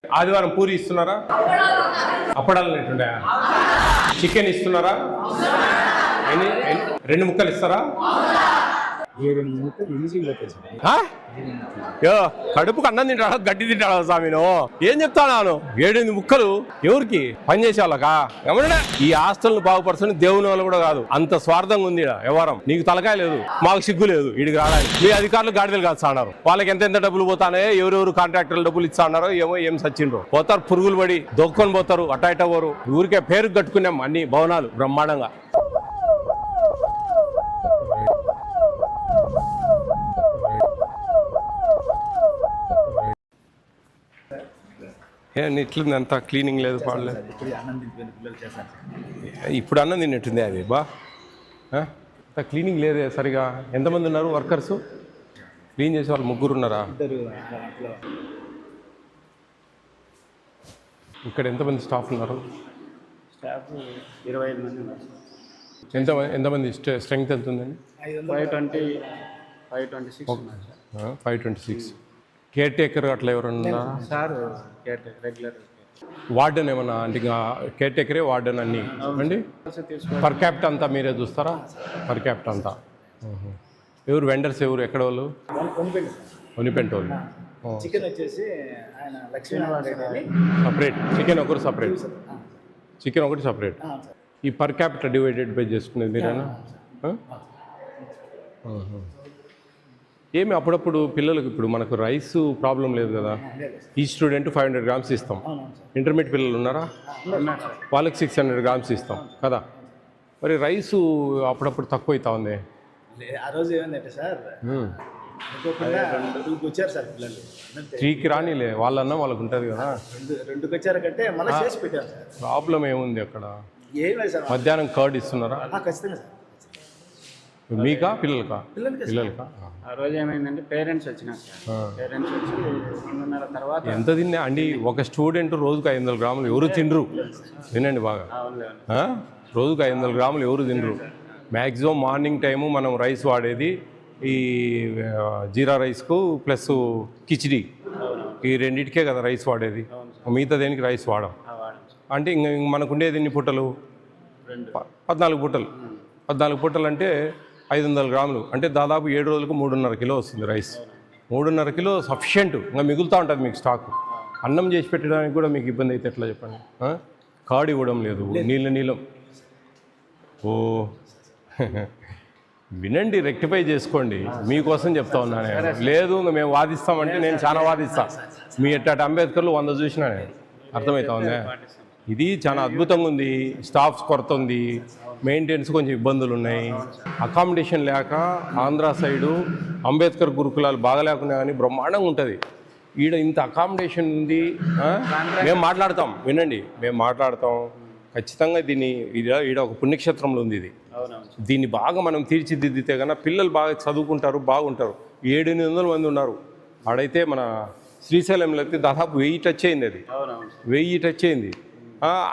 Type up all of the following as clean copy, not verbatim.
ఆదివారం పూరి ఇస్తున్నారా? అప్పడాలు నెట్టుండే చికెన్ ఇస్తున్నారా? రెండు ముక్కలు ఇస్తారా? కడుపుకు అన్నం తింటాడా గడ్డి తింటాడా స్వామి? ఏం చెప్తాను 7-8 ముక్కలు ఎవరికి పని చేసే వాళ్ళకా? ఏమన్నా ఈ హాస్టల్ను బాగుపరచని దేవుని వాళ్ళు కూడా కాదు, అంత స్వార్థంగా ఉంది వ్యవహారం. నీకు తలకాయ లేదు, మాకు సిగ్గు లేదు వీడికి రావడానికి. మీ అధికారులు గాడిదలు కాస్తున్నారు, వాళ్ళకి ఎంత డబ్బులు పోతానే, ఎవరెవరు కాంట్రాక్టర్లు డబ్బులు ఇస్తాన్నారో ఏమో, ఏం సచ్చిండ్రో పోతారు, పురుగులు పడి దొక్కొని పోతారు, అట్ట పోరు. ఊరికే పేరు కట్టుకున్నాం అన్ని భవనాలు బ్రహ్మాండంగా. ఇట్లుంది, అంతా క్లీనింగ్ లేదు, పాడలేదు. ఇప్పుడు అన్నం తిన్నట్టుంది అది బా, అంత క్లీనింగ్ లేదే సరిగా. ఎంతమంది ఉన్నారు వర్కర్స్? క్లీన్ చేసే వాళ్ళు 3 ఉన్నారా? ఇక్కడ ఎంతమంది స్టాఫ్ ఉన్నారు? స్టాఫ్ 25 మంది ఉన్నారు. ఎంతమంది స్ట్రెంగ్త్ ఎంత ఉందండి? 526. కేర్ టేకర్ అట్లా ఎవరన్నా? సార్ రెగ్యులర్ వార్డెన్ ఏమన్నా? అంటే కేర్ టేకరే వార్డెన్ అన్నీ అండి. పర్ క్యాపిట అంతా మీరే చూస్తారా? పర్ క్యాపిట అంతా ఎవరు వెండర్స్ ఎవరు? ఎక్కడ వాళ్ళు? ఒనిపెంట వాళ్ళు. చికెన్ వచ్చేసి ఆయన లక్ష్మీ సపరేట్ చికెన్ ఒకటి సపరేట్, చికెన్ ఒకటి సపరేట్. ఈ పర్ క్యాపిట డివైడెడ్ బై చేసుకునేది మీరేనా? ఏమి అప్పుడప్పుడు పిల్లలకు ఇప్పుడు మనకు రైస్ ప్రాబ్లం లేదు కదా, ఈ స్టూడెంట్ 500 గ్రామ్స్ ఇస్తాం. ఇంటర్మీడియట్ పిల్లలు ఉన్నారా? వాళ్ళకి 600 గ్రామ్స్ ఇస్తాం కదా. మరి రైసు అప్పుడప్పుడు తక్కువ అవుతా ఉంది. ఆ రోజు ఏమైందంటే సార్, 2కి వచ్చారు సార్ పిల్లలు. 3కి రానిలే, వాళ్ళన్నా వాళ్ళకు ఉంటుంది కదా. 2కి వచ్చారు కంటే మళ్ళీ చేసి పెట్టారు సార్. ప్రాబ్లం ఏముంది అక్కడ? ఏం లేదు సార్. మధ్యాహ్నం కర్డ్ ఇస్తున్నారా? ఖచ్చితంగా సార్. మీకా పిల్లలకా? పిల్లలకా. ఆ రోజు ఏమైందంటే పేరెంట్స్ వచ్చినారు సార్. పేరెంట్స్ వచ్చి 2:30 తర్వాత ఎంత తిన్నా అండి ఒక స్టూడెంట్ రోజుకు 500 గ్రాములు ఎవరు తినరు. వినండి బాగా, రోజుకు 500 గ్రాములు ఎవరు తినరు. మ్యాక్సిమం మార్నింగ్ టైము మనం రైస్ వాడేది ఈ జీరా రైస్కు ప్లస్ కిచిడి, ఈ రెండింటికే కదా రైస్ వాడేది. మిగతా దేనికి రైస్ వాడం. అంటే ఇంక మనకు ఉండేది ఎన్ని పూటలు? 14 పూటలు. 14 పూటలు అంటే 500 గ్రాములు అంటే దాదాపు 7 రోజులకు 3.5 కిలో వస్తుంది రైస్. 3.5 kilo sufficient. ఇంకా మిగులుతూ ఉంటుంది మీకు స్టాకు. అన్నం చేసి పెట్టడానికి కూడా మీకు ఇబ్బంది అయితే ఎట్లా చెప్పండి? కార్డు ఇవ్వడం లేదు, నీళ్ళం. ఓ వినండి, రెక్టిఫై చేసుకోండి. మీకోసం చెప్తా ఉన్నాను. లేదు ఇంకా మేము వాదిస్తామంటే నేను చాలా వాదిస్తా. మీ ఎట్ట అంబేద్కర్లు 100 చూసినా నేను. అర్థమవుతా ఉందా? ఇది చాలా అద్భుతంగా ఉంది. స్టాఫ్స్ కొరత ఉంది, మెయింటెనెన్స్ కొంచెం ఇబ్బందులు ఉన్నాయి. అకామిడేషన్ లేక ఆంధ్ర సైడు అంబేద్కర్ గురుకులాలు బాగా లేకుండా కానీ బ్రహ్మాండంగా ఉంటుంది. ఈడ ఇంత అకామిడేషన్ ఉంది. మేము మాట్లాడతాం, వినండి, మేము మాట్లాడతాం ఖచ్చితంగా. దీన్ని ఈడ ఒక పుణ్యక్షేత్రంలో ఉంది ఇది. దీన్ని బాగా మనం తీర్చిదిద్దితే కన్నా పిల్లలు బాగా చదువుకుంటారు, బాగుంటారు. 700-800 మంది ఉన్నారు ఆడైతే. మన శ్రీశైలంలో అయితే దాదాపు 1000 టచ్ అయింది. అది 1000 టచ్ అయింది.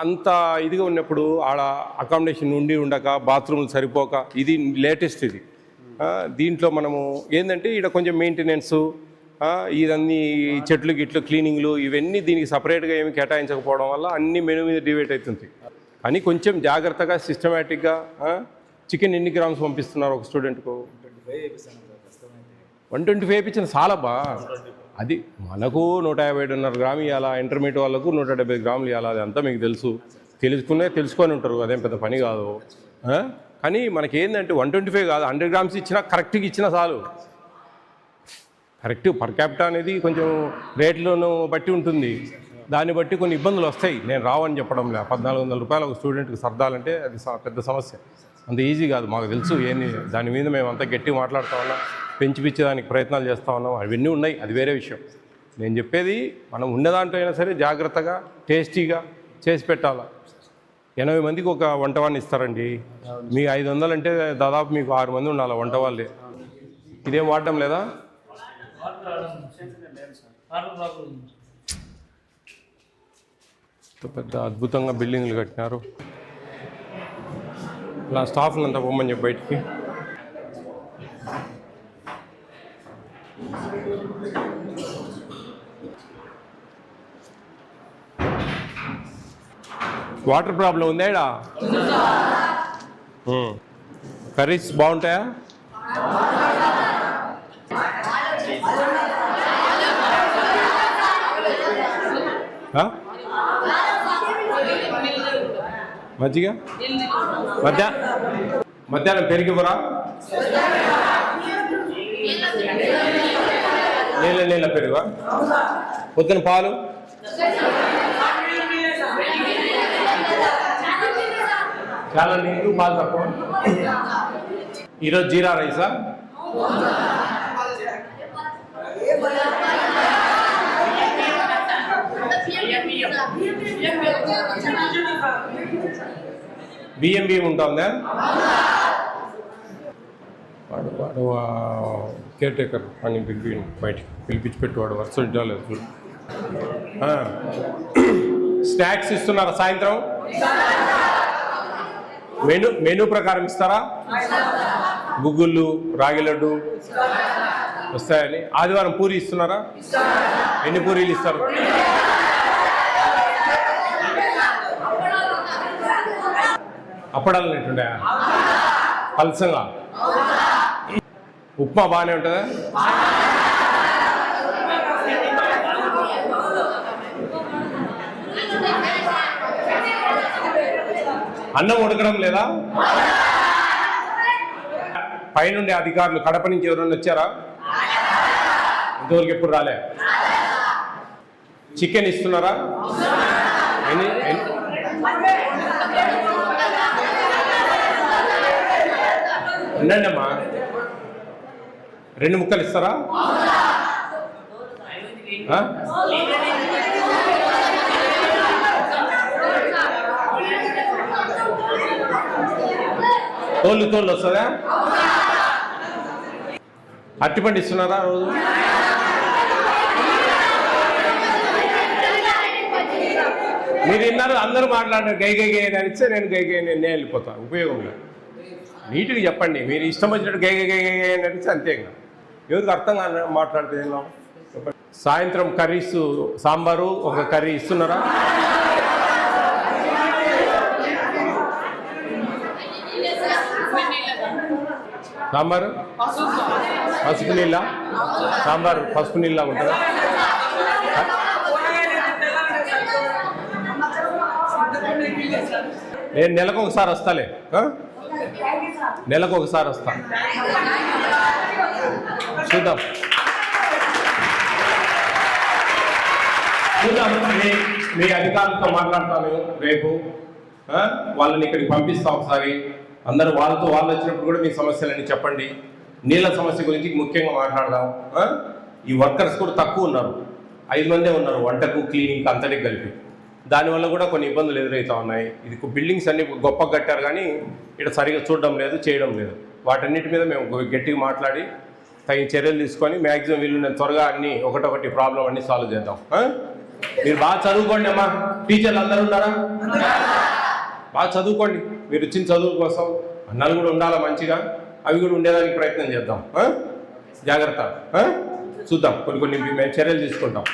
అంత ఇదిగా ఉన్నప్పుడు ఆడ అకామిడేషన్ ఉండక బాత్రూమ్లు సరిపోక, ఇది లేటెస్ట్ ఇది. దీంట్లో మనము ఏంటంటే ఈడ కొంచెం మెయింటెనెన్సు, ఇదన్నీ చెట్లు గిట్లు క్లీనింగ్లు ఇవన్నీ దీనికి సపరేట్గా ఏమి కేటాయించకపోవడం వల్ల అన్ని మెనూ మీద డివైడ్ అవుతుంది. కానీ కొంచెం జాగ్రత్తగా సిస్టమేటిక్గా. చికెన్ ఎన్ని గ్రామ్స్ పంపిస్తున్నారు ఒక స్టూడెంట్కు? 125 వేయించిన చాలబ్బా. అది మనకు 150 గ్రాములు ఇవ్వాలా, ఇంటర్మీడియట్ వాళ్ళకు 170 గ్రాములు ఇవ్వాలా. అదంతా మీకు తెలుసుకొని ఉంటారు, అదేం పెద్ద పని కాదు. కానీ మనకి ఏంటంటే 125 కాదు, 100 గ్రామ్స్ ఇచ్చినా కరెక్ట్గా ఇచ్చినా చాలు. కరెక్ట్ పర్ క్యాపిటా అనేది కొంచెం రేట్లను బట్టి ఉంటుంది, దాన్ని బట్టి కొన్ని ఇబ్బందులు వస్తాయి. నేను రావని చెప్పడం లే. 1400 రూపాయలు ఒక స్టూడెంట్కి సర్దాలంటే అది పెద్ద సమస్య, అంత ఈజీ కాదు. మాకు తెలుసు ఏంది దాని మీద మేము అంతా గట్టిగా మాట్లాడుతూ ఉన్నాం, పెంచిదానికి ప్రయత్నాలు చేస్తూ ఉన్నాం. అవన్నీ ఉన్నాయి, అది వేరే విషయం. నేను చెప్పేది మనం ఉన్నదాంట్లో అయినా సరే జాగ్రత్తగా టేస్టీగా చేసి పెట్టాలా. 80 మందికి ఒక వంటవాడిని ఇస్తారండి. మీ 500 అంటే దాదాపు మీకు 6 మంది ఉండాలి వంట వాళ్ళే. ఇదేం వాడడం లేదా? పెద్ద అద్భుతంగా బిల్డింగ్లు కట్టినారు. ఇలా స్టాఫ్ని అంతా పొమ్మని చెప్పి బయటికి. వాటర్ ప్రాబ్లం ఉందా ఇక్కడ? కర్రీస్ బాగుంటాయా? మజ్జిగ మధ్యాహ్నం పెరిగిపోరా? నీళ్ళ పెరుగా? పొద్దున పాలు? చాలా నీళ్ళు, పాలు తక్కువ. ఈరోజు జీరా రైసా? బియ్యం ఉంటుందా? వాడు కేర్ టేకర్ అని బయటికి పిలిపించి పెట్టువాడు వర్షం ఇవ్వలేదు. స్నాక్స్ ఇస్తున్నారా సాయంత్రం? మెనూ ప్రకారం ఇస్తారా? గుగ్గుళ్ళు, రాగి లడ్డు వస్తాయని. ఆదివారం పూరి ఇస్తున్నారా? ఎన్ని పూరీలు ఇస్తారు? అప్పడాలు ఉంటుండే పల్సంగా. ఉప్మా బాగానే ఉంటుందా? అన్నం ఉడకడం లేదా? పైనుండే అధికారులు కడప నుంచి ఎవరైనా వచ్చారా? ఇంతవరకు ఎప్పుడు రాలే. చికెన్ ఇస్తున్నారా? ఉండండి అమ్మా, 2 ముక్కలు ఇస్తారా? తోళ్ళు వస్తుందా? అరటిపండు ఇస్తున్నారా రోజు? మీరు విన్నారు, అందరూ మాట్లాడారు గై గై గై అని ఇస్తే నేను గై గై నేను వెళ్ళిపోతాను. ఉపయోగం లేదు. నీట్గా చెప్పండి. మీరు ఇష్టం వచ్చినట్టు గై గై గై గై అని అడిగితే అంతేగా. ఎవరికి అర్థం కాదు మాట్లాడితే. సాయంత్రం కర్రీస్, సాంబారు, ఒక కర్రీ ఇస్తున్నారా? సాంబారు పసుపు నీళ్ళ? సాంబారు పసుపు నీళ్ళ ఉంటుందా? నేను నెలకు ఒకసారి వస్తాలే. నెలకు ఒకసారి వస్తా. చూద్దాం. మీ అధికారులతో మాట్లాడతాను రేపు. వాళ్ళని ఇక్కడికి పంపిస్తాం ఒకసారి. అందరూ వాళ్ళతో వాళ్ళు వచ్చినప్పుడు కూడా మీ సమస్యలన్నీ చెప్పండి. నీళ్ళ సమస్య గురించి ముఖ్యంగా మాట్లాడదాం. ఈ వర్కర్స్ కూడా తక్కువ ఉన్నారు, 5 మందే ఉన్నారు వంటకు, క్లీనింగ్కి అంతటికి కలిపి. దానివల్ల కూడా కొన్ని ఇబ్బందులు ఎదురవుతూ ఉన్నాయి. ఇది బిల్డింగ్స్ అన్ని గొప్పగా కట్టారు కానీ ఇక్కడ సరిగా చూడడం లేదు, చేయడం లేదు. వాటన్నిటి మీద మేము గట్టిగా మాట్లాడి తగిన చర్యలు తీసుకొని మ్యాక్సిమం వీళ్ళు త్వరగా అన్ని ఒకటొకటి ప్రాబ్లం అన్ని సాల్వ్ చేద్దాం. మీరు బాగా చదువుకోండి అమ్మా. టీచర్లు అందరూ ఉన్నారా? బాగా చదువుకోండి. మీరు వచ్చిన చదువు కోసం అన్నాలు కూడా ఉండాలా మంచిగా, అవి కూడా ఉండేదానికి ప్రయత్నం చేద్దాం. జాగ్రత్త. చూద్దాం, కొన్ని మేము చర్యలు తీసుకుంటాం.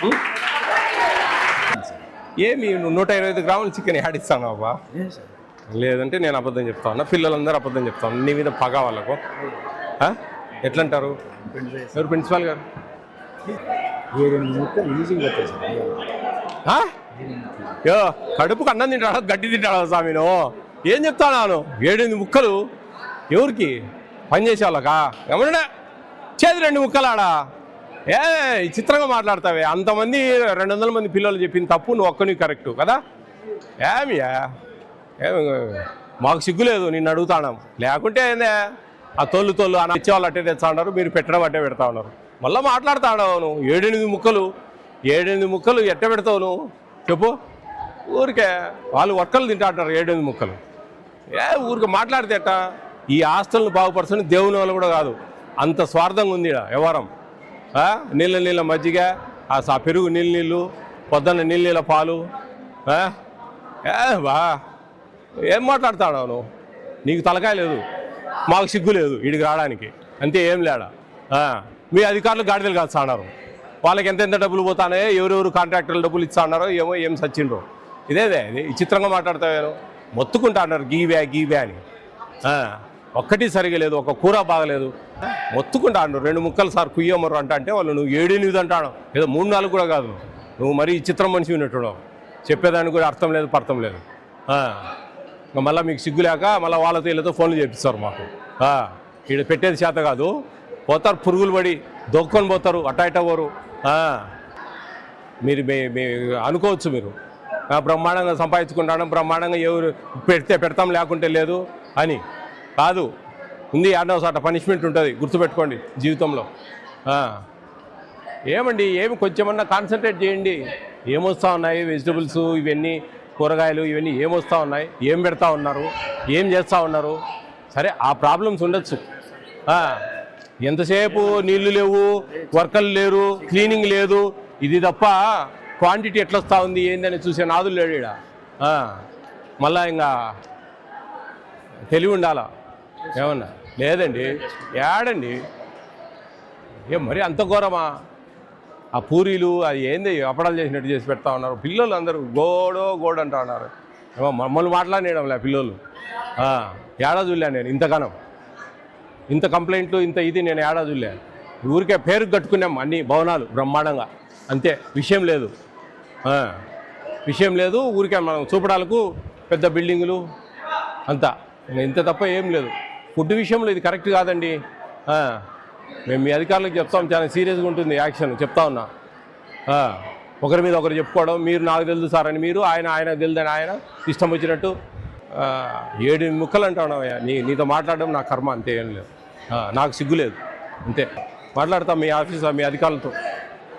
ఏమి 125 గ్రాముల చికెన్ ఆడిస్తాను అబ్బా? లేదంటే నేను అబద్ధం చెప్తాను. పిల్లలందరూ అబద్ధం చెప్తాను. నీ మీద పగ వాళ్ళకు. ఎట్లంటారు? ఎవరు ప్రిన్సిపాల్ గారు? కడుపుకు అన్నం తింటాడా, గడ్డి తింటాడా స్వామిను? ఏం చెప్తాను? 7 ముక్కలు ఎవరికి? పనిచేసే వాళ్ళకా? ఏమన్నా చేతి 2 ముక్కలు ఆడా? చిత్రంగా మాట్లాడతావే. అంతమంది 200 మంది పిల్లలు చెప్పిన తప్పు, నువ్వు ఒక్కని కరెక్టు కదా? మాకు సిగ్గులేదు నిన్ను అడుగుతాను. లేకుంటే ఏందే ఆ తోళ్ళు అన్న ఇచ్చేవాళ్ళు అట్టే తెచ్చా ఉన్నారు, మీరు పెట్టడం అట్టే పెడతా ఉన్నారు. మళ్ళీ మాట్లాడుతావు నువ్వు. 7-8 ముక్కలు ఎట్ట పెడతావు నువ్వు చెప్పు? ఊరికే వాళ్ళు ఒక్కలు తింటా అంటారు 7-8 ముక్కలు. ఊరికే మాట్లాడితే ఎట్టా? ఈ హాస్టల్ను బాగుపరచని దేవుని వాళ్ళు కూడా కాదు, అంత స్వార్థంగా ఉంది వ్యవహారం. నీళ్ళ మజ్జిగ, ఆ పెరుగు నీళ్ళు, పొద్దున్న నీళ్ళ పాలు. బా ఏం మాట్లాడతాడు నువ్వు? నీకు తలకాయ లేదు, మాకు సిగ్గు లేదు వీడికి రావడానికి, అంతే. ఏం లేడా? మీ అధికారులు గాడిదలు కాదు అన్నారు. వాళ్ళకి ఎంత డబ్బులు పోతానే, ఎవరెవరు కాంట్రాక్టర్లు డబ్బులు ఇస్తా అన్నారో ఏమో, ఏం సచ్చిండ్రో. ఇదేదే ఇది విచిత్రంగా మాట్లాడతాను. మొత్తుకుంటా అన్నారు గీవే అని. ఒక్కటి సరిగా లేదు, ఒక కూర బాగలేదు, మొత్తుకుంటా అన్నారు. 2 ముక్కలు సార్ కుయ్యమరు అంటే వాళ్ళు నువ్వు 7-8 అంటాను, ఏదో 3-4 కూడా కాదు. నువ్వు మరీ చిత్రం మనిషి ఉన్నట్టున్నావు, చెప్పేదానికి కూడా అర్థం లేదు పర్థం లేదు. ఇంకా మళ్ళీ మీకు సిగ్గు లేక మళ్ళీ వాళ్ళతో వీళ్ళతో ఫోన్లు చేపిస్తారు మాకు. ఇక్కడ పెట్టేది చేత కాదు, పోతారు పురుగులు పడి దొక్కొని పోతారు, అట్ట పోరు. మీరు అనుకోవచ్చు మీరు బ్రహ్మాండంగా సంపాదించుకుంటాను, బ్రహ్మాండంగా ఎవరు పెడతాం లేకుంటే లేదు అని కాదు. ఉంది ఆడవసాట పనిష్మెంట్ ఉంటుంది, గుర్తుపెట్టుకోండి జీవితంలో. ఏమండి ఏమి కొంచెమన్నా కాన్సన్ట్రేట్ చేయండి. ఏమొస్తూ ఉన్నాయి వెజిటబుల్స్ ఇవన్నీ, కూరగాయలు ఇవన్నీ ఏమొస్తూ ఉన్నాయి, ఏం పెడతా ఉన్నారు, ఏం చేస్తూ ఉన్నారు. సరే ఆ ప్రాబ్లమ్స్ ఉండొచ్చు. ఎంతసేపు నీళ్లు లేవు, వర్కర్లు లేరు, క్లీనింగ్ లేదు, ఇది తప్ప క్వాంటిటీ ఎట్లా వస్తూ ఉంది ఏందని చూసే నాదులు లేడు ఈడ. మళ్ళా ఇంకా తెలివి ఉండాలా ఏమన్నా లేదండి. ఏడండి ఏం మరి అంత ఘోరమా? ఆ పూరీలు అది ఏంది అప్పడాలు చేసినట్టు చేసి పెడతా ఉన్నారు. పిల్లలు అందరూ గోడ అంటా ఉన్నారు. ఏమో మమ్మల్ని మాట్లాడేయడంలే పిల్లలు. ఏడా చూడలే నేను ఇంతగానం, ఇంత కంప్లైంట్లు ఇంత ఇది నేను ఏడా చూడలే. ఊరికే పేరు కట్టుకున్నాం అన్ని భవనాలు బ్రహ్మాండంగా, అంతే. విషయం లేదు. ఊరికే మనం చూపడాలకు పెద్ద బిల్డింగులు అంతా, ఇంత తప్ప ఏం లేదు. ఫుడ్ విషయంలో ఇది కరెక్ట్ కాదండి. మేము మీ అధికారులకు చెప్తాం, చాలా సీరియస్గా ఉంటుంది యాక్షన్. చెప్తా ఉన్నా, ఒకరి మీద ఒకరు చెప్పుకోవడం, మీరు నాకు తెలుసు సార్ అని మీరు, ఆయన తెలుదని ఆయన, ఇష్టం వచ్చినట్టు 7 ముక్కలు అంటా ఉన్నావయ్యా. నీతో మాట్లాడడం నా కర్మ, అంతే. ఏం లేదు, నాకు సిగ్గు లేదు, అంతే. మాట్లాడతాం మీ ఆఫీస్ మీ అధికారులతో.